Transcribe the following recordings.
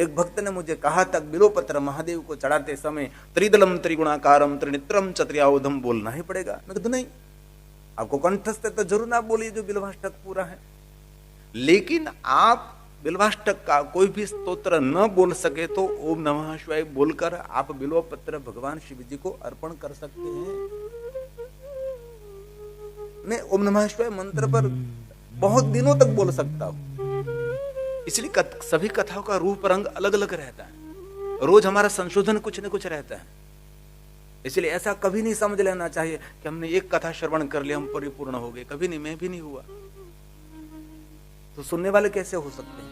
एक भक्त ने मुझे कहा था बिल्वपत्र महादेव को चढ़ाते समय त्रिदलम त्रिगुणाकारम त्रिनेत्रम चतुर्याउधम बोलना ही पड़ेगा। मैं कहता नहीं, आपको कंठस्थ है तो जरूर ना बोलिए जो बिल्वाष्टक पूरा है, लेकिन आप बिल्वाष्टक का कोई भी स्तोत्र न बोल सके तो ओम नमः शिवाय बोलकर आप बिल्वपत्र भगवान शिव जी को अर्पण कर सकते हैं। मैं ओम नमः शिवाय मंत्र पर बहुत दिनों तक बोल सकता हूं, इसलिए सभी कथाओं का रूप रंग अलग अलग रहता है, रोज हमारा संशोधन कुछ न कुछ रहता है। इसलिए ऐसा कभी नहीं समझ लेना चाहिए कि हमने एक कथा श्रवण कर लिया हम परिपूर्ण हो गए, कभी नहीं, मैं भी नहीं हुआ, तो सुनने वाले कैसे हो सकते हैं।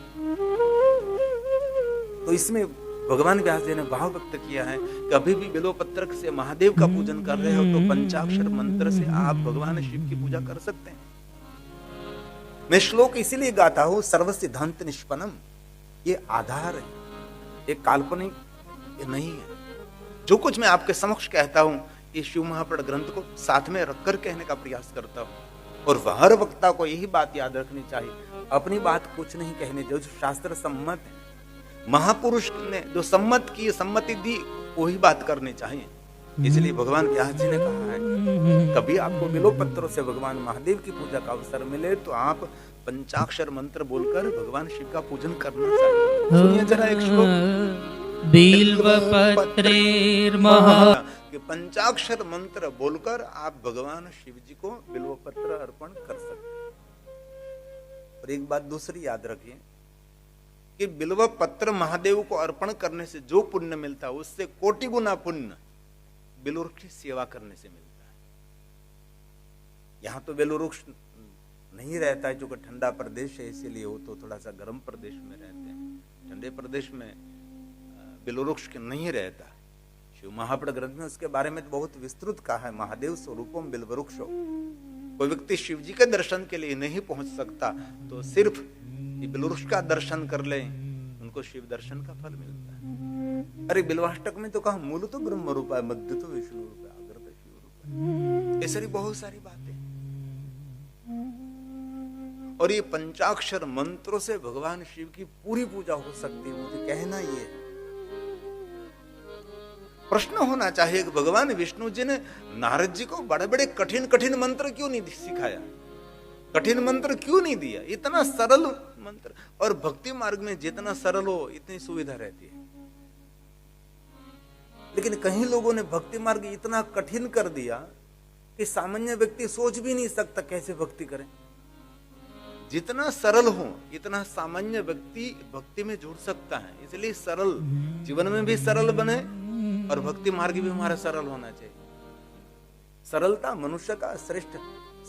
तो इसमें भगवान व्यास जी ने भाव व्यक्त किया है कि अभी भी बिल्वपत्र से महादेव का पूजन कर रहे हो तो पंचाक्षर मंत्र से आप भगवान शिव की पूजा कर सकते हैं। मैं श्लोक इसीलिए गाता हूं, सर्व सिद्धांत निष्पन्नम, ये आधार है, एक काल्पनिक नहीं है। जो कुछ मैं आपके समक्ष कहता हूं ये शिव महापुराण ग्रंथ को साथ में रखकर कहने का प्रयास करता हूं, और हर वक्ता को यही बात याद रखनी चाहिए, अपनी बात कुछ नहीं कहने, जो शास्त्र सम्मत है, महापुरुष ने जो सम्मत की सम्मति दी वही बात करनी चाहिए। इसलिए भगवान व्यास जी ने कहा है कभी आपको बिल्वपत्रों से भगवान महादेव की पूजा का अवसर मिले तो आप पंचाक्षर मंत्र बोलकर भगवान शिव का पूजन करना चाहिए। सुनिए जरा एक श्लोक, बिल्वपत्रेर महा, कि पंचाक्षर मंत्र बोलकर आप भगवान शिव जी को बिल्वपत्र अर्पण कर सकते हैं। और एक बात दूसरी याद रखिए कि बिल्वपत्र महादेव को अर्पण करने से जो पुण्य मिलता है उससे कोटि गुना पुण्य बिल्ववृक्ष की सेवा करने से मिलता है। यहाँ तो बिल्ववृक्ष नहीं रहता है क्योंकि ठंडा प्रदेश है, इसीलिए वो तो थोड़ा सा गर्म प्रदेश में रहते हैं, ठंडे प्रदेश में बिल्ववृक्ष के नहीं रहता। शिव महापुराण ग्रंथ में उसके बारे में बहुत विस्तृत कहा है, महादेव स्वरूपम बिल्ववृक्षो। कोई व्यक्ति शिव जी के दर्शन के लिए नहीं पहुंच सकता तो सिर्फ बिल्ववृक्ष का दर्शन कर ले, उनको शिव दर्शन का फल मिलता है। अरे बिल्वाष्टक में तो कहा मूल तो ब्रह्म रूप है, मध्य तो विष्णु रूप है, अग्र तो शिव रूप है, ऐसी बहुत सारी बातें। और ये पंचाक्षर मंत्रों से भगवान शिव की पूरी पूजा हो सकती है। मुझे कहना ये प्रश्न होना चाहिए कि भगवान विष्णु जी ने नारद जी को बड़े बड़े कठिन कठिन मंत्र क्यों नहीं सिखाया, कठिन मंत्र क्यों नहीं दिया, इतना सरल मंत्र। और भक्ति मार्ग में जितना सरल हो इतनी सुविधा रहती है, लेकिन कहीं लोगों ने भक्ति मार्ग इतना कठिन कर दिया कि सामान्य व्यक्ति सोच भी नहीं सकता कैसे भक्ति करे। जितना सरल हो इतना सामान्य व्यक्ति भक्ति में जुड़ सकता है। इसलिए सरल जीवन में भी सरल बने और भक्ति मार्ग भी हमारा सरल होना चाहिए। सरलता मनुष्य का श्रेष्ठ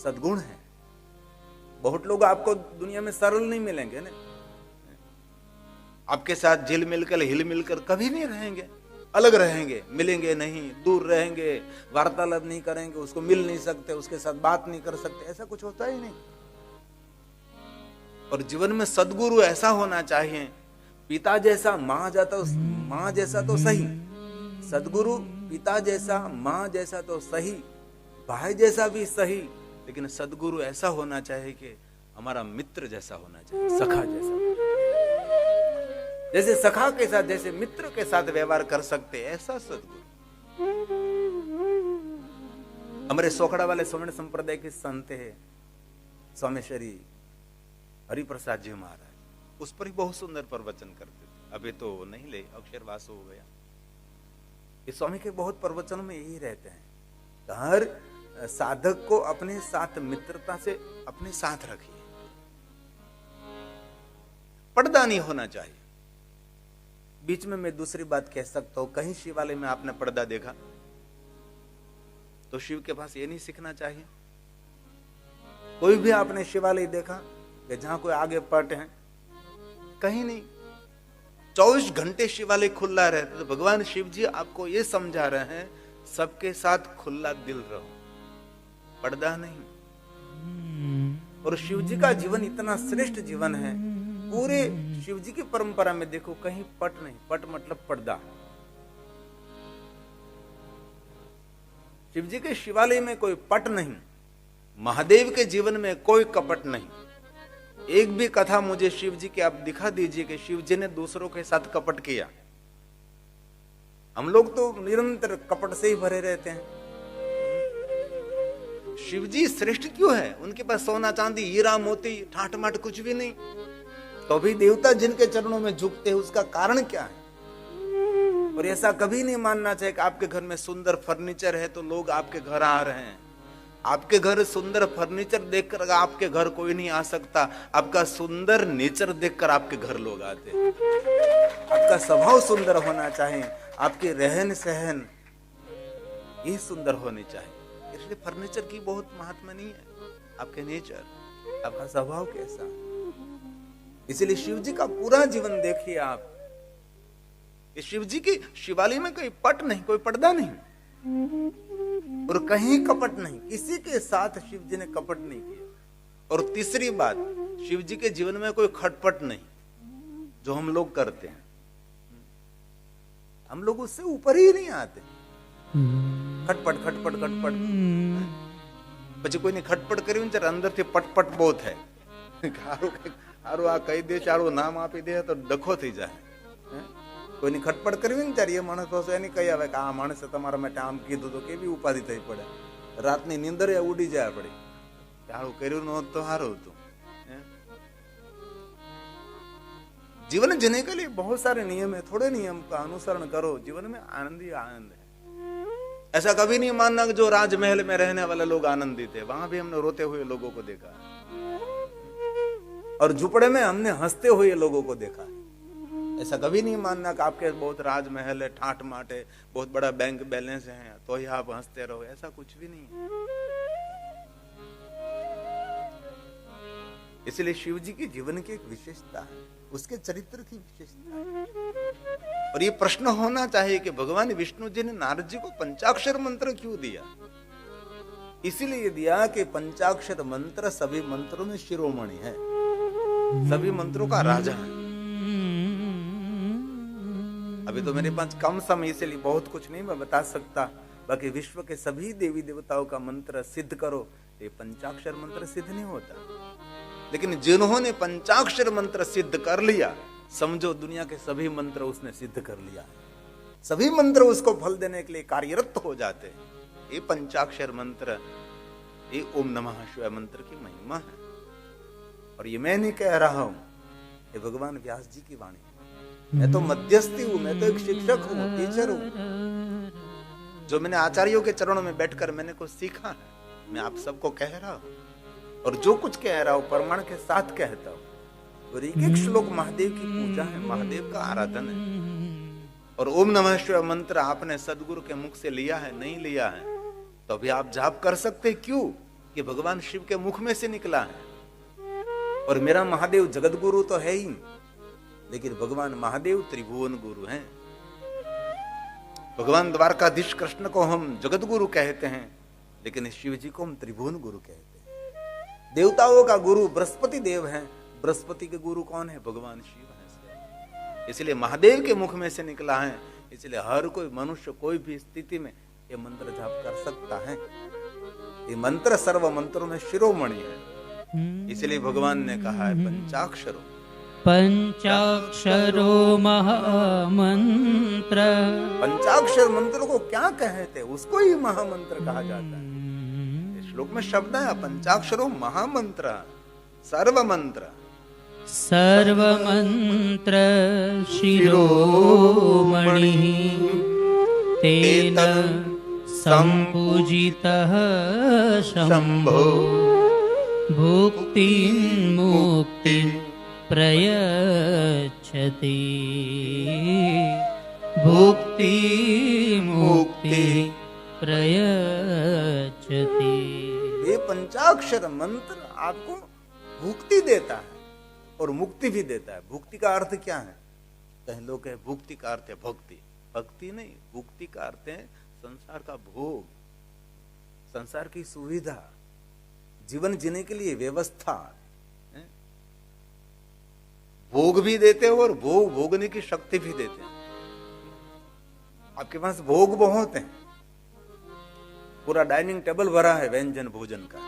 सद्गुण है। बहुत लोग आपको दुनिया में सरल नहीं मिलेंगे ना, आपके साथ झिल मिलकर हिल मिलकर कभी नहीं रहेंगे, अलग रहेंगे, मिलेंगे नहीं, दूर रहेंगे, वार्तालाप नहीं करेंगे, उसको मिल नहीं सकते, उसके साथ बात नहीं कर सकते, ऐसा कुछ होता ही नहीं। और जीवन में सद्गुरु ऐसा होना चाहिए, पिता जैसा माँ जैसा तो सही, सद्गुरु पिता जैसा माँ जैसा तो सही, भाई जैसा भी सही, लेकिन सद्गुरु ऐसा होना चाहिए कि हमारा मित्र जैसा होना चाहिए, सखा जैसा। जैसे सखा के साथ, जैसे मित्र के साथ व्यवहार कर सकते ऐसा सद्गुरु। हमारे सोखड़ा वाले स्वर्ण संप्रदाय के संत है स्वामी श्री हरिप्रसाद जी महाराज, उस पर ही बहुत सुंदर प्रवचन करते थे। अभी तो नहीं ले, अक्षरवास हो गया। इस स्वामी के बहुत प्रवचनों में यही रहते हैं, हर साधक को अपने साथ मित्रता से अपने साथ रखिए, पर्दा नहीं होना चाहिए। बीच में मैं दूसरी बात कह सकता हूं, कहीं शिवालय में आपने पर्दा देखा तो शिव के पास ये नहीं सीखना चाहिए। कोई भी आपने शिवालय देखा कि जहां कोई आगे पट है, कहीं नहीं, 24 घंटे शिवालय खुला रहता। तो भगवान शिव जी आपको ये समझा रहे हैं सबके साथ खुला दिल रहो, पर्दा नहीं। और शिव जी का जीवन इतना श्रेष्ठ जीवन है, पूरे शिव जी की परंपरा में देखो कहीं पट नहीं, पट मतलब पर्दा। शिव जी के शिवालय में कोई पट नहीं, महादेव के जीवन में कोई कपट नहीं, एक भी कथा मुझे शिव जी की आप दिखा दीजिए कि शिव जी ने दूसरों के साथ कपट किया। हम लोग तो निरंतर कपट से ही भरे रहते हैं। शिव जी श्रेष्ठ क्यों है? उनके पास सोना चांदी हीरा मोती ठाट माट कुछ भी नहीं, तो भी देवता जिनके चरणों में झुकते हैं, उसका कारण क्या है? और ऐसा कभी नहीं मानना चाहिए कि आपके घर में सुंदर फर्नीचर है तो लोग आपके घर आ रहे हैं। आपके घर सुंदर फर्नीचर देखकर आपके घर कोई नहीं आ सकता, आपका सुंदर नेचर देखकर आपके घर लोग आते हैं। आपका स्वभाव सुंदर होना चाहिए, आपके रहन सहन ये सुंदर होनी चाहिए। इसलिए फर्नीचर की बहुत महात्मा नहीं है, आपके नेचर, आपका स्वभाव कैसा। इसलिए शिव जी का पूरा जीवन देखिए आप। शिव जी की शिवालय में कोई पट नहीं, कोई पर्दा नहीं और कहीं कपट नहीं, किसी के साथ शिव जी ने कपट नहीं किया। और तीसरी बात, शिव जी के जीवन में कोई खटपट नहीं जो हम लोग करते हैं। हम लोग उससे ऊपर ही नहीं आते। खटपट खटपट खटपट પછી કોઈને ખટપટ કર્યું ને ત્યારે અંદરથી પટપટ બહુ થાય। હારું આ કહી દે, ચારું નામ આપી દે તો ડખો થઈ જાય। કોઈની ખટપટ કરવી ને ત્યારે એ માણસ પાસે એની કહી આવે કે આ માણસે તમારા માટે આમ કીધું તો કેવી ઉપાધિ થઈ પડે। રાતની નીંદર ઉડી જાય આપણી, સારું કર્યું ન હોત તો સારું હતું। जीवन जीने के लिए बहुत सारे नियम है, थोड़े नियम का अनुसरण करो, जीवन में आनंद ही आनंद है। ऐसा कभी नहीं मानना कि जो राजमहल में रहने वाले लोग आनंदित है, वहां भी हमने रोते हुए लोगों को देखा और झुपड़े में हमने हंसते हुए लोगों को देखा। ऐसा कभी नहीं मानना कि आपके बहुत राजमहल है, ठाट माट है, बहुत बड़ा बैंक बैलेंस है तो ही आप हंसते रहो, ऐसा कुछ भी नहीं है। इसलिए शिव जी की जीवन की एक विशेषता है, उसके चरित्र की विशेषता है। और ये प्रश्न होना चाहिए कि भगवान विष्णु जी ने नारद जी को पंचाक्षर मंत्र क्यों दिया? इसीलिए दिया कि पंचाक्षर मंत्र सभी मंत्रों में शिरोमणि है, सभी मंत्रों का राजा है। अभी तो मेरे पास कम समय, इसलिए बहुत कुछ नहीं मैं बता सकता। बाकी विश्व के सभी देवी देवताओं का मंत्र सिद्ध करो, ये पंचाक्षर मंत्र सिद्ध नहीं होता। लेकिन जिन्होंने पंचाक्षर मंत्र सिद्ध कर लिया, समझो दुनिया के सभी मंत्र उसने सिद्ध कर लिया, सभी मंत्र उसको फल देने के लिए कार्यरत हो जाते। ये पंचाक्षर मंत्र, ये ओम नमः शिवाय मंत्र की महिमा है। और ये मैं नहीं कह रहा हूं, ये भगवान व्यास जी की वाणी है। मैं तो मध्यस्थी हूं, मैं तो एक शिक्षक हूं, टीचर हूं। जो मैंने आचार्यों के चरणों में बैठकर मैंने कुछ सीखा है, मैं आप सबको कह रहा हूं। और जो कुछ कह रहा हूं प्रमाण के साथ कहता हूं। और एक एक श्लोक महादेव की पूजा है, महादेव का आराधन है। और ओम नमः शिवाय मंत्र आपने सदगुरु के मुख से लिया है, नहीं लिया है तो अभी आप जाप कर सकते। क्यों? कि भगवान शिव के मुख में से निकला है। और मेरा महादेव जगत गुरु तो है ही, लेकिन भगवान महादेव त्रिभुवन गुरु हैं। भगवान द्वारकाधीश कृष्ण को हम जगत गुरु कहते हैं, लेकिन शिव जी को हम त्रिभुवन गुरु कहते हैं। देवताओं का गुरु बृहस्पति देव हैं, बृहस्पति के गुरु कौन है? भगवान शिव है। इसलिए महादेव के मुख में से निकला है, इसलिए हर कोई मनुष्य कोई भी स्थिति में ये मंत्र जाप कर सकता है। ये मंत्र सर्व मंत्रों में शिरोमणि है। इसलिए भगवान ने कहा है पंचाक्षरो, पंचाक्षरो महामंत्र। पंचाक्षर मंत्र को क्या कहते हैं? उसको ही महामंत्र कहा जाता है। श्लोक में शब्द है पंचाक्षरो महामंत्र, सर्व मंत्र, सर्व मंत्र शिरोमणि तेन संपूजितः शंभो भुक्ति मुक्ति प्रयच्छति। भुक्ति मुक्ति प्रयच्छति। ये पंचाक्षर मंत्र आपको भुक्ति देता है और मुक्ति भी देता है। भुक्ति का अर्थ क्या है? कहीं लोग कहे भुक्ति का अर्थ है भक्ति। भक्ति नहीं, भुक्ति का अर्थ है संसार का भोग, संसार की सुविधा, जीवन जीने के लिए व्यवस्था। भोग भी देते हो और भोग भोगने की शक्ति भी देते हैं। आपके पास भोग बहुत हैं, पूरा डाइनिंग टेबल भरा है व्यंजन भोजन का,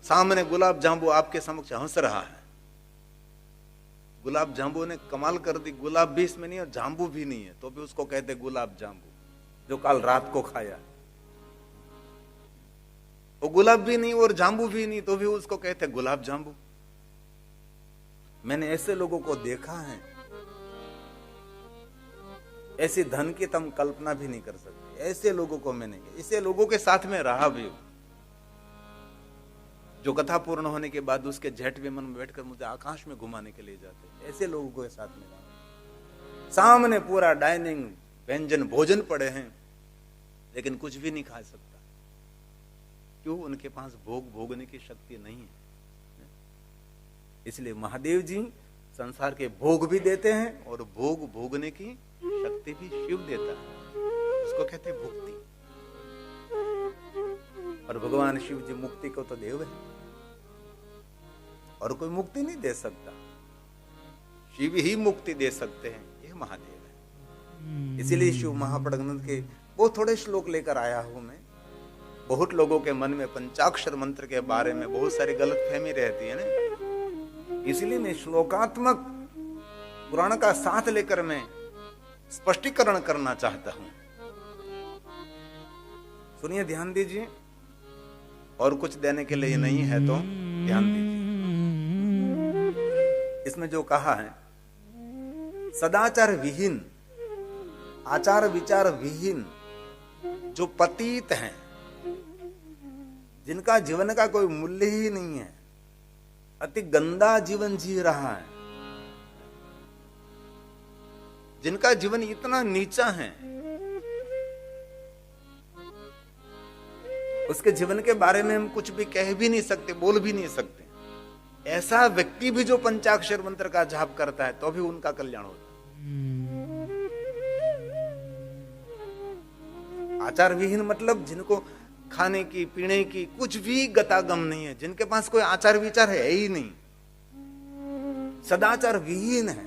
सामने गुलाब जामुन आपके समक्ष हंस रहा है, गुलाब जामुन ने कमाल कर दी, गुलाब भी इसमें नहीं है और जाम्बू भी नहीं है, तो भी उसको कहते गुलाब जाम्बू, जो कल रात को खाया। वो गुलाब भी नहीं और जाम्बू भी नहीं, तो भी उसको कहते गुलाब जाम्बू। मैंने ऐसे लोगों को देखा है, ऐसे धन की तुम कल्पना भी नहीं कर सकते। ऐसे लोगों को मैंने, ऐसे लोगों के साथ में रहा भी हूं, जो कथा पूर्ण होने के बाद उसके जेट विमान में बैठकर मुझे आकाश में घुमाने के लिए जाते। ऐसे लोगों के साथ में रहा। सामने पूरा डाइनिंग व्यंजन भोजन पड़े हैं, लेकिन कुछ भी नहीं खा सकता। क्यों? उनके पास भोग भोगने की शक्ति नहीं है। इसलिए महादेव जी संसार के भोग भी देते हैं और भोग भोगने की शक्ति भी शिव देता है, उसको कहते हैं भुक्ति। और भगवान शिव जी मुक्ति को तो देव है, और कोई मुक्ति नहीं दे सकता, शिव ही मुक्ति दे सकते हैं, ये महादेव है। इसीलिए शिव महापड़गनंद के वो थोड़े श्लोक लेकर आया हूं मैं। बहुत लोगों के मन में पंचाक्षर मंत्र के बारे में बहुत सारी गलतफहमी रहती है ना, इसलिए मैं श्लोकात्मक पुराण का साथ लेकर मैं स्पष्टीकरण करना चाहता हूं। सुनिए, ध्यान दीजिए, और कुछ देने के लिए नहीं है तो ध्यान दीजिए। इसमें जो कहा है, सदाचार विहीन, आचार विचार विहीन जो पतित हैं, जिनका जीवन का कोई मूल्य ही नहीं है, अति गंदा जीवन जी रहा है, जिनका जीवन इतना नीचा है, उसके जीवन के बारे में हम कुछ भी कह भी नहीं सकते, बोल भी नहीं सकते। ऐसा व्यक्ति भी जो पंचाक्षर मंत्र का जाप करता है तो भी उनका कल्याण होता है। आचार विहीन मतलब जिनको खाने की पीने की कुछ भी गतागम नहीं है, जिनके पास कोई आचार विचार है ही नहीं, सदाचार विहीन है,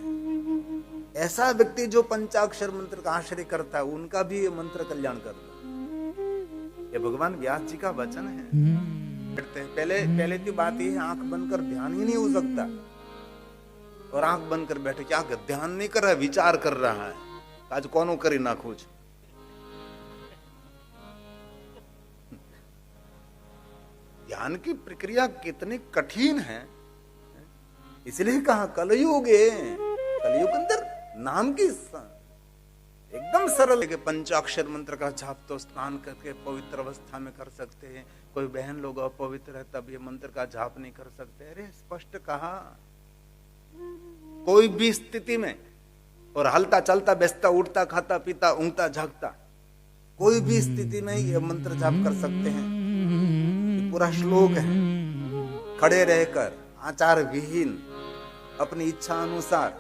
ऐसा व्यक्ति जो पंचाक्षर मंत्र का आश्रय करता है, उनका भी ये मंत्र कल्याण करता है। ये भगवान व्यास जी का वचन है। पहले की बात ये, आंख बंद कर ध्यान ही नहीं हो सकता, और आंख बंद कर बैठे, क्या ध्यान नहीं कर रहा है, विचार कर रहा है, आज कौन करी ना खोज। ध्यान की प्रक्रिया कितनी कठिन है, इसलिए कहा कलयुग है। कलयुग अंदर नाम की एकदम सरल है। पंचाक्षर मंत्र का जाप तो स्नान करके पवित्र अवस्था में कर सकते हैं। कोई बहन लोग अपवित्र है तब ये मंत्र का जाप नहीं कर सकते। अरे स्पष्ट कहा, कोई भी स्थिति में, और हलता चलता बेचता उठता खाता पीता ऊँगता झागता, कोई भी स्थिति में ये मंत्र जाप कर सकते हैं। ये पूरा श्लोक है। खड़े रहकर आचार विहीन अपनी इच्छा अनुसार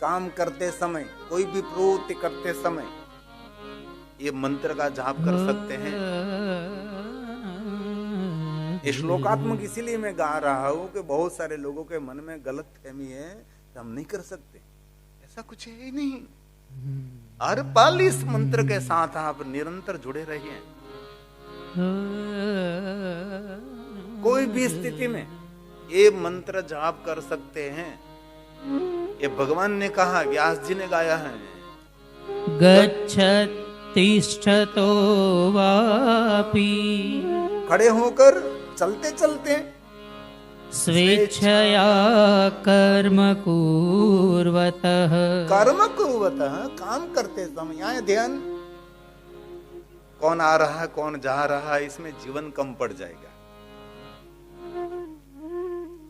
काम करते समय, कोई भी प्रवृत्ति करते समय ये मंत्र का जाप कर सकते हैं। ये श्लोकात्मक इसीलिए मैं गा रहा हूं कि बहुत सारे लोगों के मन में गलत फहमी है कि हम नहीं कर सकते। ऐसा कुछ है ही नहीं। हर पल इस मंत्र के साथ आप निरंतर जुड़े रहिए। कोई भी स्थिति में ये मंत्र जाप कर सकते हैं। ये भगवान ने कहा, व्यास जी ने गाया है। गच्छतिष्ठतो वापि, खड़े होकर चलते चलते, स्वेच्छया कर्म कुर्वतः, कर्म कुर्वतः, काम करते समय। यहाँ ध्यान, कौन आ रहा है कौन जा रहा है इसमें जीवन कम पड़ जाएगा।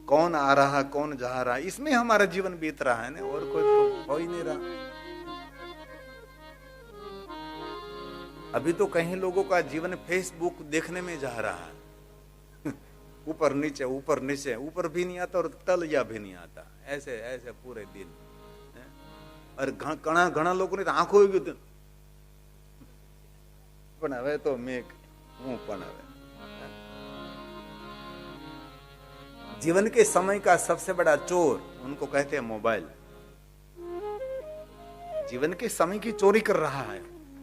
कौन आ रहा कौन जा रहा, इसमें हमारा जीवन बीत रहा है ना, और कोई तो हो ही नहीं रहा। अभी तो कहीं लोगों का जीवन फेसबुक देखने में जा रहा है। ऊपर नीचे ऊपर नीचे, ऊपर भी नहीं आता और तलिया भी नहीं आता, ऐसे ऐसे पूरे दिन। और घना घना लोगों ने आंखों पण હવે તો મેં હું પણ હવે जीवन के समय का सबसे बड़ा चोर उनको कहते हैं मोबाइल। जीवन के समय की चोरी कर रहा है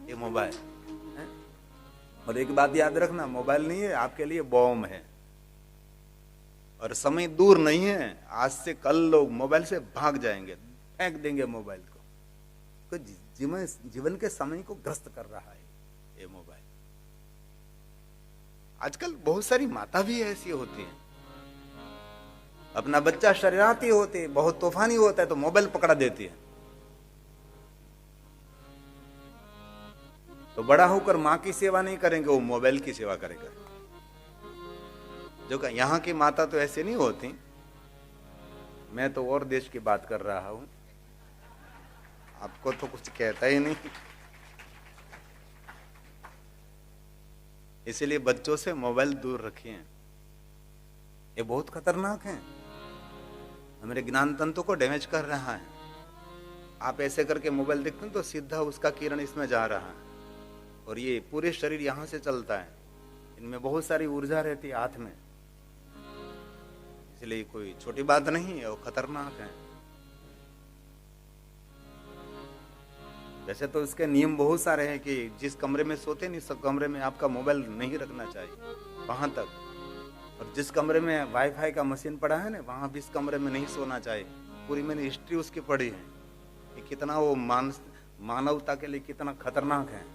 ये मोबाइल। और एक बात याद रखना, मोबाइल नहीं है आपके लिए बॉम्ब है। और समय दूर नहीं है, आज से कल लोग मोबाइल से भाग जाएंगे, फेंक देंगे मोबाइल को। जीवन के समय को ग्रस्त कर रहा है ये मोबाइल। आजकल बहुत सारी माता भी ऐसी होती हैं, अपना बच्चा शरारती होते, बहुत तूफानी होता है तो मोबाइल पकड़ा देती है, तो बड़ा होकर मां की सेवा नहीं करेंगे, वो मोबाइल की सेवा करेगा। जो यहाँ की माता तो ऐसे नहीं होती, मैं तो और देश की बात कर रहा हूं, आपको तो कुछ कहता ही नहीं। इसलिए बच्चों से मोबाइल दूर रखिए, ये बहुत खतरनाक है, हमारे ज्ञान तंत्र को डैमेज कर रहा है। आप ऐसे करके मोबाइल देखते हैं तो सीधा उसका किरण इसमें जा रहा है, और ये पूरे शरीर यहां से चलता है, इनमें बहुत सारी ऊर्जा रहती है हाथ में, इसलिए कोई छोटी बात नहीं है, वो खतरनाक है। वैसे तो इसके नियम बहुत सारे हैं कि जिस कमरे में सोते नहीं, सब कमरे में आपका मोबाइल नहीं रखना चाहिए, वहां तक। और जिस कमरे में वाईफाई का मशीन पड़ा है ना, वहां भी इस कमरे में नहीं सोना चाहिए। पूरी मैंने हिस्ट्री उसकी पढ़ी है कि कितना वो मानवता के लिए कितना खतरनाक है।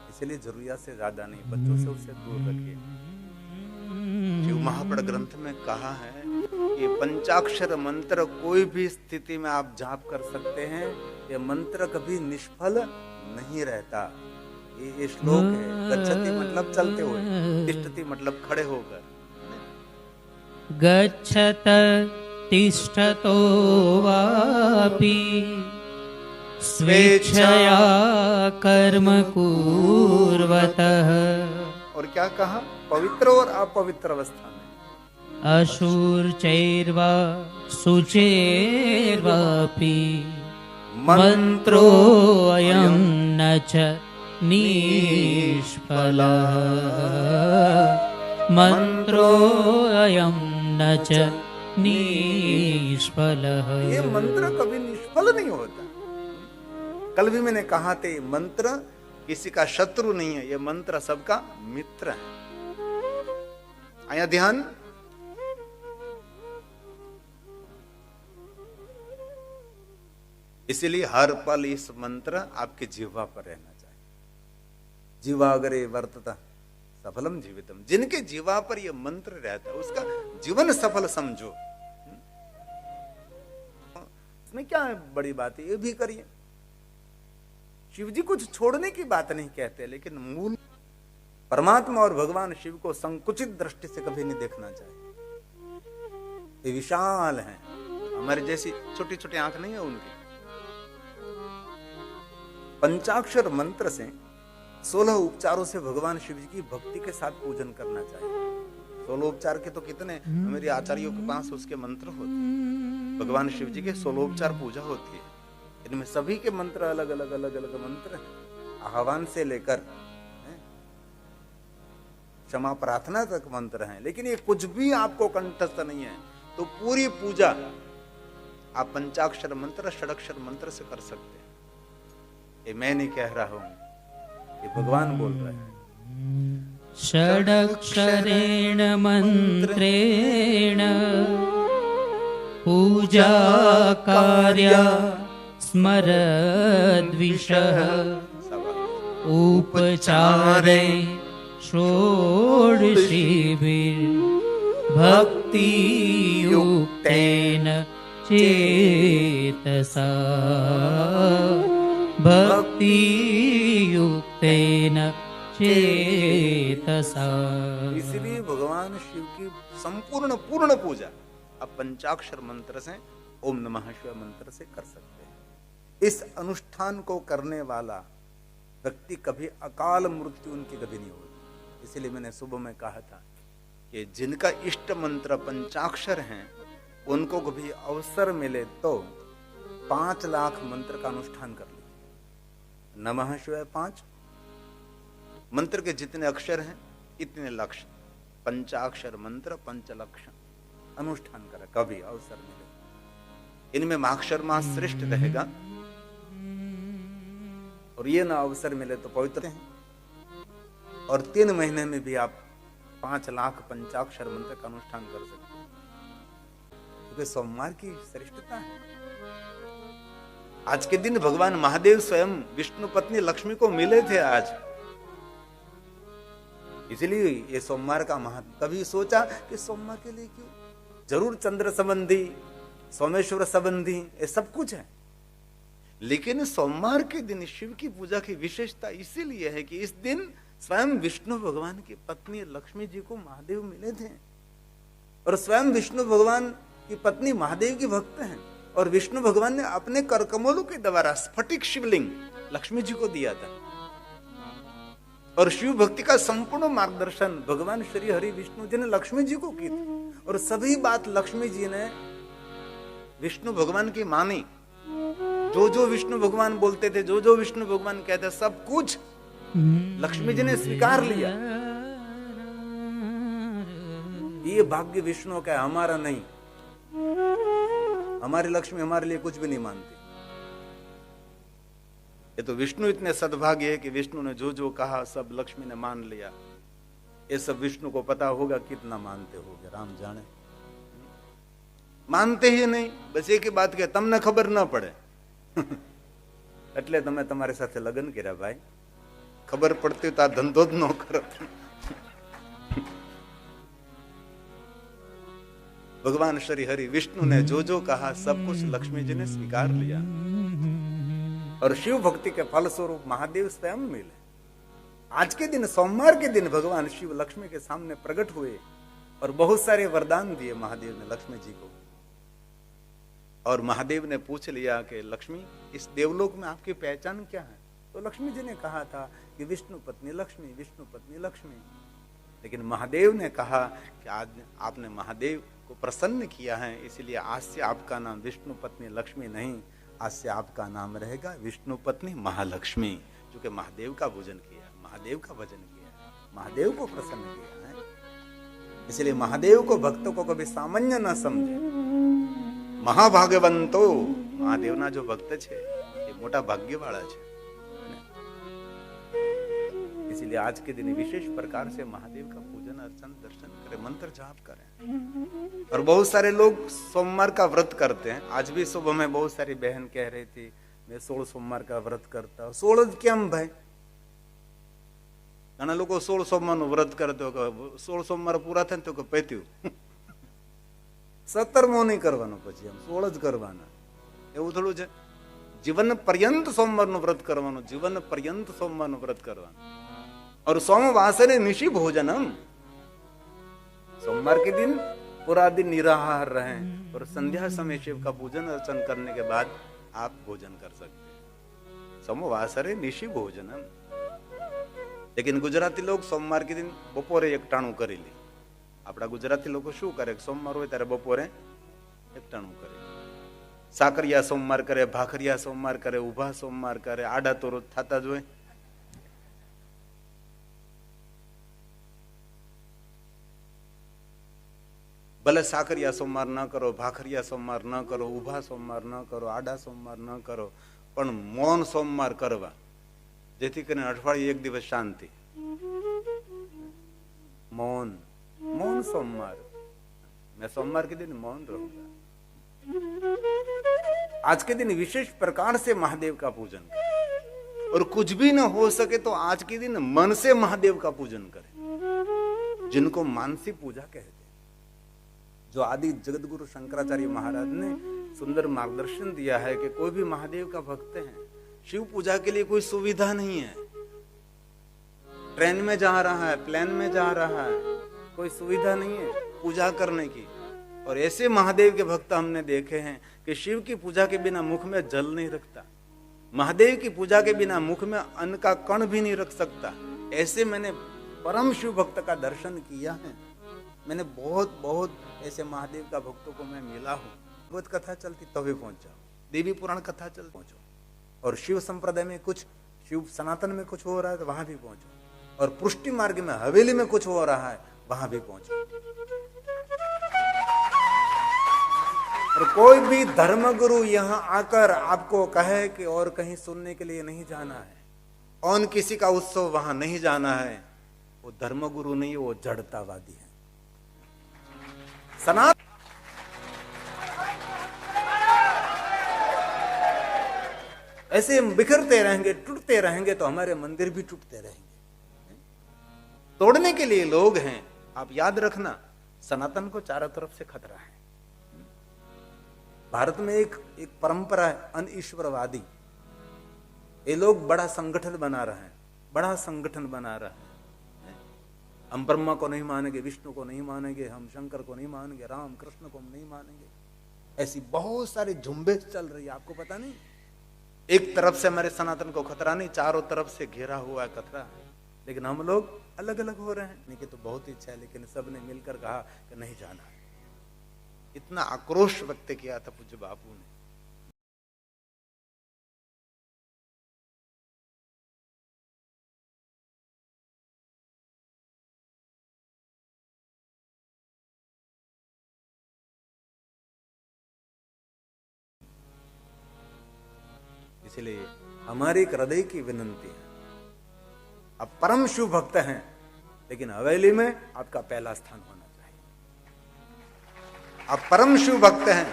इसलिए जरूरियात से ज्यादा नहीं, बच्चों से उसे दूर रखिए। शिव महापड़ ग्रंथ में कहा है कि पंचाक्षर मंत्र कोई भी स्थिति में आप जाप कर सकते हैं, ये मंत्र कभी निष्फल नहीं रहता। ये श्लोक है। गच्छति मतलब चलते हुए, तिष्ठति मतलब खड़े होकर। गच्छत तिष्ठतो वापि स्वेच्छया कर्म कुर्वतः। और क्या कहा? पवित्र और अपवित्र अवस्था में, अशुचैर्वा शुचैर्वापि मंत्रोऽयं न च निष्फलः। मंत्रोऽयं न च निष्फलः। ये मंत्र कभी निष्फल नहीं होता। कल भी मैंने कहा था, मंत्र किसी का शत्रु नहीं है, ये मंत्र सबका मित्र है। आया ध्यान। इसीलिए हर पल इस मंत्र आपके जिह्वा पर रहना चाहिए। जीवाग्रे वर्तता सफलम जीवितम। जिनके जीवा पर यह मंत्र रहता है उसका जीवन सफल समझो। इसमें क्या है बड़ी बात है, ये भी करिए। शिव जी कुछ छोड़ने की बात नहीं कहते, लेकिन मूल परमात्मा और भगवान शिव को संकुचित दृष्टि से कभी नहीं देखना चाहिए। ये विशाल हैं, हमारे जैसी छोटी छोटी आंख नहीं है उनकी। पंचाक्षर मंत्र से 16 उपचारों से भगवान शिव जी की भक्ति के साथ पूजन करना चाहिए। 16 उपचार के तो कितने मेरे आचार्यों के पास उसके मंत्र होते। भगवान शिव जी के 16 उपचार पूजा होती है। इनमें सभी के मंत्र अलग अलग अलग अलग मंत्र हैं। आह्वान से लेकर क्षमा प्रार्थना तक मंत्र हैं। लेकिन ये कुछ भी आपको कंठस्थ नहीं है तो पूरी पूजा आप पंचाक्षर मंत्र षडक्षर मंत्र से कर सकते हैं। ये मैं नहीं कह रहा हूं, ये भगवान बोल रहे हैं। षडक्षरेण मंत्रेण पूजा कार्या स्मरद्विषः उपचारे षोडशीभिर्भक्ति युक्तेन चेतसा। भक्ति युक्तेन चेतसा। इसलिए भगवान शिव की संपूर्ण पूर्ण पूजा आप पंचाक्षर मंत्र से, ओम नमः शिवाय मंत्र से कर सकते हैं। इस अनुष्ठान को करने वाला व्यक्ति कभी अकाल मृत्यु उनकी कभी नहीं होती। इसलिए मैंने सुबह में कहा था कि जिनका इष्ट मंत्र पंचाक्षर हैं, उनको कभी अवसर मिले तो 5 लाख मंत्र का अनुष्ठान कर लीजिए। नमः शिवाय 5 मंत्र के जितने अक्षर हैं इतने लक्ष्य, पंचाक्षर मंत्र 5 लक्ष्य अनुष्ठान करें कभी अवसर मिले। इनमें माक्षर मास श्रेष्ठ रहेगा, और ये ना अवसर मिले तो पवित्र हैं। और 3 महीने में भी आप 5 लाख पंचाक्षर मंत्र का अनुष्ठान कर सकते हैं। क्योंकि सोमवार की श्रेष्ठता है। आज के दिन भगवान महादेव स्वयं विष्णु पत्नी लक्ष्मी को मिले थे आज, इसलिए ये सोमवार का महत्व। कभी सोचा कि सोमवार के लिए क्यों? जरूर चंद्र संबंधी, सोमेश्वर संबंधी ये सब कुछ है, लेकिन सोमवार के दिन शिव की पूजा की विशेषता इसीलिए है कि इस दिन स्वयं विष्णु भगवान की पत्नी लक्ष्मी जी को महादेव मिले थे, और स्वयं विष्णु भगवान की पत्नी महादेव की भक्त हैं, और विष्णु भगवान ने अपने करकमलों के द्वारा स्फटिक शिवलिंग लक्ष्मी जी को दिया था, और शिव भक्ति का संपूर्ण मार्गदर्शन भगवान श्री हरि विष्णु जी ने लक्ष्मी जी को की थी, और सभी बात लक्ष्मी जी ने विष्णु भगवान की मानी। जो जो विष्णु भगवान बोलते थे, जो जो विष्णु भगवान कहते, सब कुछ लक्ष्मी जी ने स्वीकार लिया। ये भाग्य विष्णु का है, हमारा नहीं। हमारी लक्ष्मी हमारे लिए कुछ भी नहीं मानती। ये तो विष्णु इतने सद्भाग्य है कि विष्णु ने जो जो कहा सब लक्ष्मी ने मान लिया। ये सब विष्णु को पता होगा कितना मानते होगे, राम जाने। मानते ही नहीं, बस एक ही बात के तमने खबर ना पड़े એટલે તમે તમારી સાથે લગ્ન કર્યા ભાઈ, ખબર પડતી તો આ ધંધો જ ન કરત। भगवान श्री हरि विष्णु ने जो जो कहा सब कुछ लक्ष्मी जी ने स्वीकार लिया, और शिव भक्ति के फलस्वरूप महादेव स्वयं मिले। आज के दिन सोमवार के दिन भगवान शिव लक्ष्मी के सामने प्रकट हुए और बहुत सारे वरदान दिए महादेव ने लक्ष्मी जी को। और महादेव ने पूछ लिया कि लक्ष्मी, इस देवलोक में आपकी पहचान क्या है? तो लक्ष्मी जी ने कहा था कि विष्णु पत्नी लक्ष्मी, विष्णु पत्नी लक्ष्मी। लेकिन महादेव ने कहा कि आज आपने महादेव को प्रसन्न किया है, इसलिए आज से आपका नाम विष्णु पत्नी लक्ष्मी नहीं, आज से आपका नाम रहेगा विष्णु पत्नी महालक्ष्मी। क्योंकि महादेव का पूजन किया, महादेव का भजन किया, महादेव को प्रसन्न किया है। इसलिए महादेव को भक्तों को कभी सामान्य न समझे। महाभाग्यवंतो, महादेवना जो भक्त છે એ મોટા ભાગ્યવાળા છે। इसलिए आज के दिन विशेष प्रकार से महादेव का पूजन अर्चन दर्शन करें, मंत्र जाप करें। और बहुत सारे लोग सोमवार का व्रत करते हैं। आज भी सुबह में बहुत सारी बहन कह रही थी मैं 16 सोमवार का व्रत करता हूँ। 16 કેમ ભાઈ? ઘણા લોકો 16 સોમવારનું વ્રત કરતો, 16 સોમવાર પૂરા થાય તો કે પત્યું, 17મો નહીં કરવાનો, પછી આમ 16 જ કરવાના, એવું થોડું છે? જીવન પર્યંત સોમવારનું વ્રત કરવાનું, જીવન પર્યંત સોમવારનું વ્રત કરવાનું। और सोमवासरे निशि भोजनम, सोमवार के दिन पूरा दिन निराहार रहें और संध्या समय शिव का पूजन अर्चन करने के बाद आप भोजन कर सकते हैं। सोमवासरे निशि भोजनम। लेकिन गुजराती लोग सोमवार के दिन बपोरे एकटाणું કરી લે। આપણા ગુજરાતી લોકો શું કરે? સોમવાર હોય ત્યારે બપોરે એકટાણું કરે, સાકરિયા સોમવાર કરે, ભાખરિયા સોમવાર કરે, ઊભા સોમવાર કરે, આડા તો રોજ થતા જ હોય। ભલે સાકરિયા સોમવાર ન કરો, ભાખરિયા સોમવાર ન કરો, ઊભા સોમવાર ન કરો, આડા સોમવાર ન કરો, પણ મૌન સોમવાર કરવા, જેથી કરીને અઠવાડિયે એક દિવસ શાંતિ। मौन, मौन सोमवार, मैं सोमवार के दिन मौन रहूंगा। आज के दिन विशेष प्रकार से महादेव का पूजन करें, और कुछ भी न हो सके तो आज के दिन मन से महादेव का पूजन करें, जिनको मानसी पूजा कहते हैं। जो आदि जगत गुरु शंकराचार्य महाराज ने सुंदर मार्गदर्शन दिया है कि कोई भी महादेव का भक्त है, शिव पूजा के लिए कोई सुविधा नहीं है। ट्रेन में जा रहा है, प्लेन में जा रहा है, कोई सुविधा नहीं है पूजा करने की। और ऐसे महादेव के भक्त हमने देखे हैं कि शिव की पूजा के बिना मुख में जल नहीं रखता, महादेव की पूजा के बिना मुख में अन्न का कण भी नहीं रख सकता। ऐसे मैंने परम शिव भक्त का दर्शन किया है। मैंने बहुत बहुत ऐसे महादेव का भक्तों को मैं मिला हूँ। भगवत कथा चलती तभी पहुंचा, देवी पुराण कथा चल पहुंचो, और शिव संप्रदाय में कुछ, शिव सनातन में कुछ हो रहा है तो वहां भी पहुंचो, और पुष्टि मार्ग में हवेली में कुछ हो रहा है वहां भी पहुंचो। और कोई भी धर्मगुरु यहाँ आकर आपको कहे कि और कहीं सुनने के लिए नहीं जाना है, और किसी का उत्सव वहां नहीं जाना है, वो धर्मगुरु नहीं, वो जड़तावादी है। सनातन ऐसे हम बिखरते रहेंगे, टूटते रहेंगे तो हमारे मंदिर भी टूटते रहेंगे। तोड़ने के लिए लोग हैं। आप याद रखना, सनातन को चारों तरफ से खतरा है। भारत में एक परंपरा है अनईश्वरवादी। ये लोग बड़ा संगठन बना रहे हैं, बड़ा संगठन बना रहे हैं। हम ब्रह्मा को नहीं मानेंगे, विष्णु को नहीं मानेंगे, हम शंकर को नहीं मानेंगे, राम कृष्ण को हम नहीं मानेंगे। ऐसी बहुत सारी झुंबेश चल रही है, आपको पता नहीं। एक तरफ से हमारे सनातन को खतरा नहीं, चारों तरफ से घेरा हुआ है खतरा। लेकिन हम लोग अलग अलग हो रहे हैं। इनकी तो बहुत इच्छा है, लेकिन सबने मिलकर कहा कि नहीं जाना है। इतना आक्रोश व्यक्त किया था पूज्य बापू ने। इसलिए हमारी एक हृदय की विनंती है। आप परम शिव भक्त हैं, लेकिन हवेली में आपका पहला स्थान होना चाहिए। आप परम शिव भक्त हैं,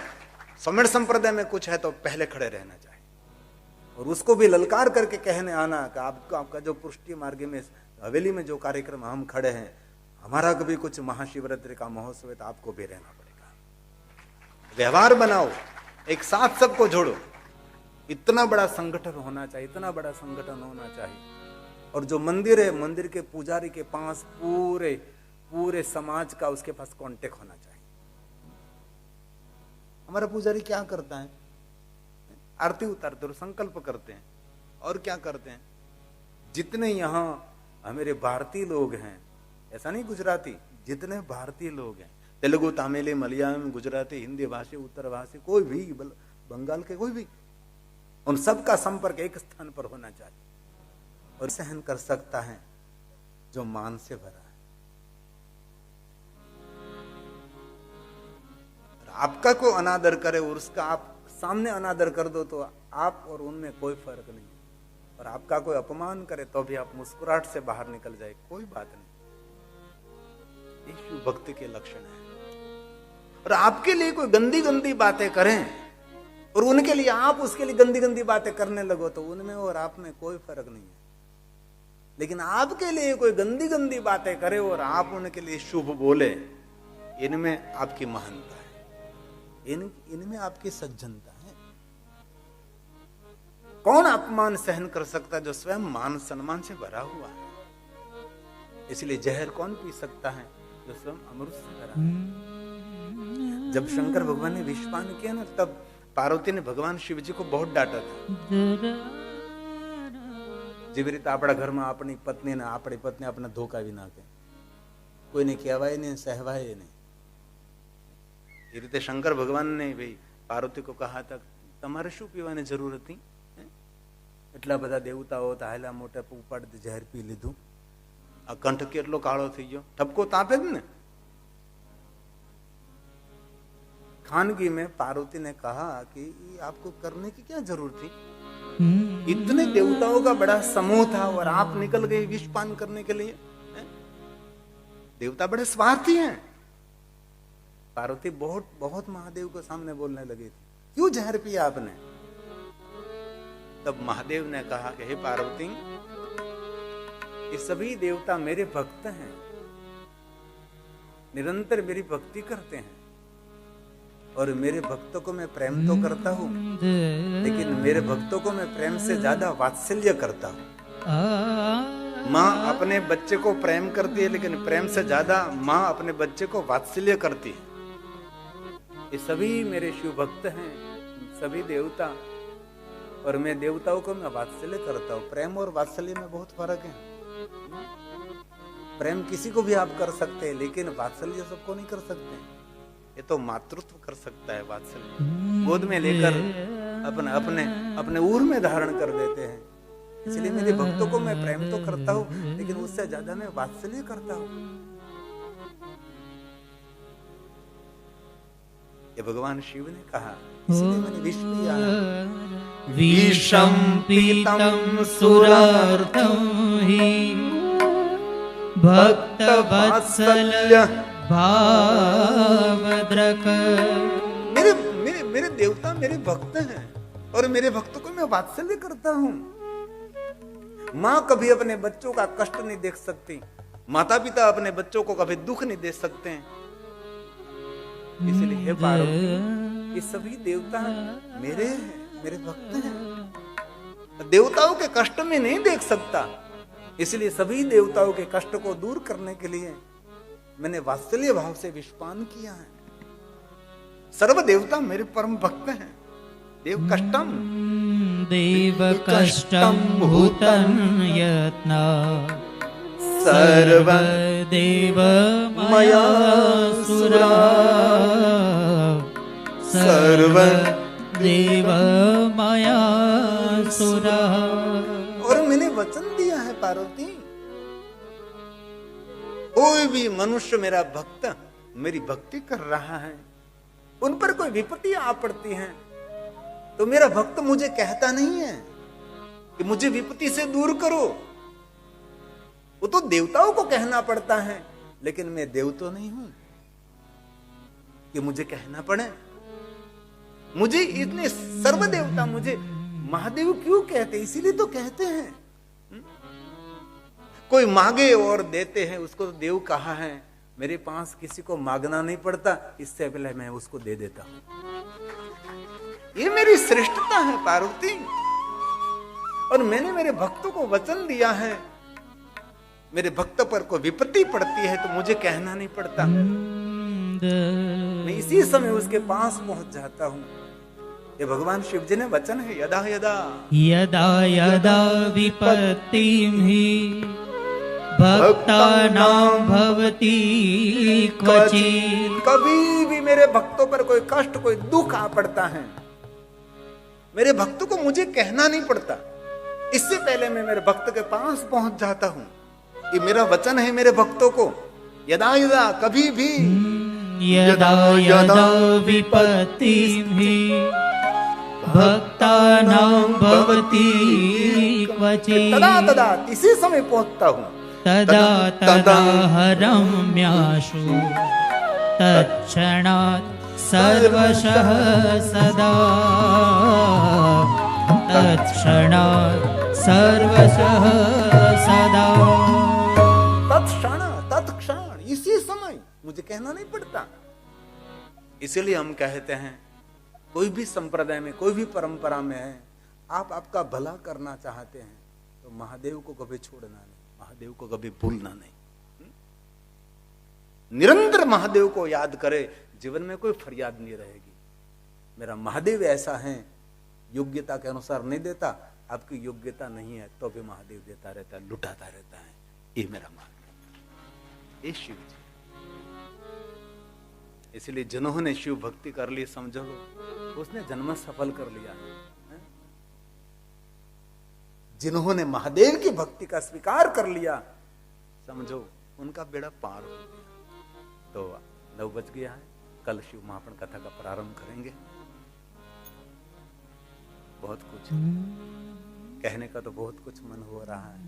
सौम्य संप्रदाय में कुछ है तो पहले खड़े रहना चाहिए। और उसको भी ललकार करके कहने आना कि आपका जो पुष्टि मार्ग में हवेली में जो कार्यक्रम हम खड़े हैं, हमारा कभी कुछ महाशिवरात्रि का महोत्सव है तो आपको भी रहना पड़ेगा। व्यवहार बनाओ, एक साथ सबको जोड़ो। इतना बड़ा संगठन होना चाहिए, इतना बड़ा संगठन होना चाहिए। और जो मंदिर है, मंदिर के पुजारी के पास पूरे समाज का उसके पास कांटेक्ट होना चाहिए। हमारा पुजारी क्या करता है? आरती उतारते और संकल्प करते हैं। और क्या करते हैं? जितने यहाँ हमारे भारतीय लोग हैं, ऐसा नहीं गुजराती, जितने भारतीय लोग हैं, तेलुगु, तमिल, मलयालम, गुजराती, हिंदी भाषी, उत्तर भाषी, कोई भी, बंगाल के कोई भी, उन सबका संपर्क एक स्थान पर होना चाहिए। और सहन कर सकता है जो मान से भरा है। आपका कोई अनादर करे और उसका आप सामने अनादर कर दो तो आप और उनमें कोई फर्क नहीं। और आपका कोई अपमान करे तो भी आप मुस्कुराहट से बाहर निकल जाए, कोई बात नहीं। ये शिव भक्ति के लक्षण है। और आपके लिए कोई गंदी गंदी बातें करें और उनके लिए आप उसके लिए गंदी गंदी बातें करने लगो तो उनमें और आप में कोई फर्क नहीं है। लेकिन आपके लिए कोई गंदी गंदी बातें करे और आप उनके लिए शुभ बोले, इनमें आपकी महानता है, इनमें आपकी सज्जनता है। कौन अपमान सहन कर सकता है जो स्वयं मान सम्मान से भरा हुआ है? इसलिए जहर कौन पी सकता है जो स्वयं अमृत से भरा है? जब शंकर भगवान ने विषपान किया ना, तब पार्वती ने भगवान शिव जी को बहुत डांटा था। જેવી રીતે આપણા ઘરમાં આપણી પત્નીને આપણી પત્ની આપણે ધોકા વિના નાખે, કોઈને કહેવાય નહીં, સહેવાય નહીં। એ રીતે શંકર ભગવાન ને ભાઈ પાર્વતી को कहा था, તમારે શું પીવાની જરૂર હતી? એટલા બધા દેવતાઓ હતા, હાલા મોટા ઉપાડ ઝેર પી લીધું, આ કંઠ કેટલો કાળો થઈ ગયો, ઠપકો તાપે જ ને। खानगी में पार्वती ने कहा कि आपको करने की क्या जरूरत थी? इतने देवताओं का बड़ा समूह था और आप निकल गए विषपान करने के लिए। देवता बड़े स्वार्थी हैं। पार्वती बहुत बहुत महादेव के सामने बोलने लगी थी, क्यों जहर पिया आपने? तब महादेव ने कहा कि हे पार्वती, ये सभी देवता मेरे भक्त हैं, निरंतर मेरी भक्ति करते हैं और मेरे भक्तों को मैं प्रेम तो करता हूँ, लेकिन मेरे भक्तों को मैं प्रेम से ज्यादा वात्सल्य करता हूँ। माँ अपने बच्चे को प्रेम करती है, लेकिन प्रेम से ज्यादा माँ अपने बच्चे को वात्सल्य करती है। ये सभी मेरे शिव भक्त हैं, सभी देवता, और मैं देवताओं को मैं वात्सल्य करता हूँ। प्रेम और वात्सल्य में बहुत फर्क है। प्रेम किसी को भी आप कर सकते हैं, लेकिन वात्सल्य सबको नहीं कर सकते। ये तो मातृत्व कर सकता है वात्सल्य, गोद में लेकर अपने अपने अपने ऊर में धारण कर देते हैं। इसलिए मेरे भक्तों को मैं प्रेम तो करता हूँ, लेकिन उससे ज्यादा मैं वात्सल्य करता हूँ। ये भगवान शिव ने कहा, इसलिए मैंने विष पिया। विषं पीतं सुरार्थं हि भक्त वत्सल्य भावद्रक। मेरे देवता मेरे भक्त हैं, और मेरे भक्तों को मैं वात्सल्य करता हूं। मां कभी अपने बच्चों का कष्ट नहीं देख सकती, माता पिता अपने बच्चों को कभी दुख नहीं दे सकते हैं। इसलिए हे पार्वती, ये सभी देवता मेरे हैं, मेरे भक्त हैं। देवताओं के कष्ट में नहीं देख सकता, इसलिए सभी देवताओं के कष्ट को दूर करने के लिए मैंने वात्सल्य भाव से विषपान किया है। सर्व देवता मेरे परम भक्त हैं। देव कष्टम भूतं यत्न सर्व देव मया सुरा सर्व देव मया सुरा। और मैंने वचन दिया है पार्वती, कोई भी मनुष्य मेरा भक्त मेरी भक्ति कर रहा है, उन पर कोई विपत्ति आ पड़ती है तो मेरा भक्त मुझे कहता नहीं है कि मुझे विपत्ति से दूर करो। वो तो देवताओं को कहना पड़ता है, लेकिन मैं देव तो नहीं हूं कि मुझे कहना पड़े। मुझे इतने सर्व देवता मुझे महादेव क्यों कहते, इसीलिए तो कहते हैं। कोई मांगे और देते हैं, उसको तो देव कहा है। मेरे पास किसी को मांगना नहीं पड़ता, इससे पहले मैं उसको दे देता हूं। ये मेरी श्रेष्ठता है पार्वती। और मैंने मेरे भक्तों को वचन दिया है, मेरे भक्त पर कोई विपत्ति पड़ती है तो मुझे कहना नहीं पड़ता, मैं इसी समय उसके पास पहुंच जाता हूं। ये भगवान शिव जी ने वचन है, यदा यदा यदा यदा विपत्तिं हि भक्तानां भवति क्वचित्। कभी भी मेरे भक्तों पर कोई कष्ट कोई दुख आ पड़ता है, मेरे भक्तों को मुझे कहना नहीं पड़ता, इससे पहले मैं मेरे भक्त के पास पहुंच जाता हूं। ये मेरा वचन है मेरे भक्तों को, यदा यदा कभी भी यदा यदा विपत्तिं हि भक्तानां भवति क्वचित् तदा तदा इसी समय पहुंचता हूं। तदा तदा हरम्याशु तत्क्षणात् सर्वशः सदा तत्क्षणात् सर्वशः सदा। तत्क्षण इसी समय, मुझे कहना नहीं पड़ता। इसलिए हम कहते हैं कोई भी संप्रदाय में कोई भी परंपरा में है, आप आपका भला करना चाहते हैं तो महादेव को कभी छोड़ना नहीं, महादेव को कभी भूलना नहीं। निरंतर महादेव को याद करे, जीवन में कोई फरियाद नहीं रहेगी। मेरा महादेव ऐसा है, योग्यता के अनुसार नहीं देता, आपकी योग्यता नहीं है तो भी महादेव देता रहता है, लुटाता रहता है। ये मेरा महादेव, ये शिव जी। इसलिए जिन्होंने शिव भक्ति कर ली, समझो उसने जन्म सफल कर लिया है। जिन्होंने महादेव की भक्ति का स्वीकार कर लिया, समझो उनका बेड़ा पार हो गया। तो 9 बज गया है, कल शिव महापुराण कथा का प्रारंभ करेंगे। बहुत कुछ कहने का तो बहुत कुछ मन हो रहा है।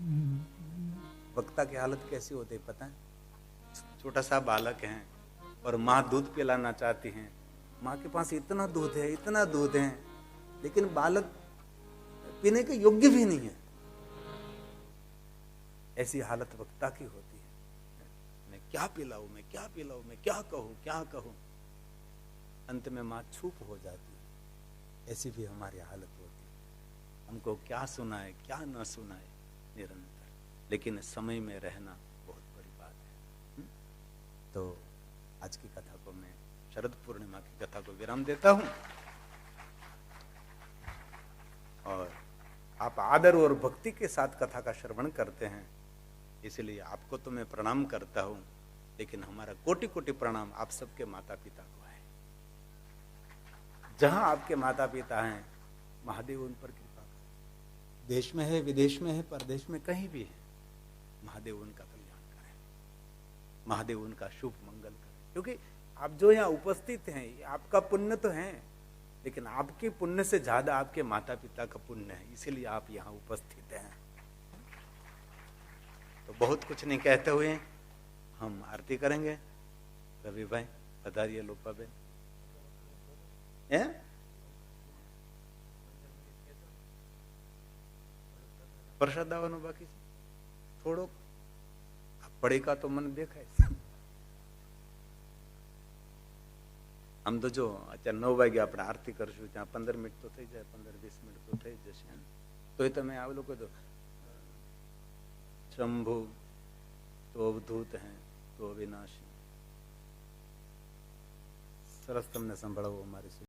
वक्ता की हालत कैसी होती है पता है? छोटा सा बालक है और माँ दूध पिलाना चाहती है, माँ के पास इतना दूध है, इतना दूध है, लेकिन बालक पीने के योग्य भी नहीं है। ऐसी हालत वक्ता की होती है। मैं क्या पिलाऊं, मैं क्या पिलाऊं, मैं क्या कहूं, क्या कहूं। अंत में माँ चुप हो जाती है। ऐसी भी हमारी हालत होती है। हमको क्या सुनाए क्या न सुनाए निरंतर, लेकिन समय में रहना बहुत बड़ी बात है। तो आज की कथा को मैं शरद पूर्णिमा की कथा को विराम देता हूं, और आप आदर और भक्ति के साथ कथा का श्रवण करते हैं, इसलिए आपको तो मैं प्रणाम करता हूं, लेकिन हमारा कोटि कोटि प्रणाम आप सबके माता पिता को है। जहां आपके माता पिता हैं, महादेव उन पर कृपा करें। देश में है, विदेश में है, परदेश में कहीं भी है, महादेव उनका कल्याण करें, महादेव उनका शुभ मंगल करें। क्योंकि आप जो यहाँ उपस्थित हैं, आपका पुण्य तो है, लेकिन आपके पुण्य से ज्यादा आपके माता पिता का पुण्य है, इसीलिए आप यहाँ उपस्थित हैं। तो बहुत कुछ नहीं कहते हुए हम आरती करेंगे। रवि भाई पधारिए, लोपा बहन પ્રસાદ આવવાનો બાકી છે થોડોક. પડીકા તો મને દેખાય છે. આમ તો જો અત્યારે 9 વાગે આપણે આરતી કરશું, ત્યાં 15 મિનિટ તો થઈ જાય, 15-20 મિનિટ તો થઈ જશે. તોય તમે આ લોકો તો શંભુ તો અવધૂત હે તો અવિનાશી. સરસ તમને સંભળાવો મારી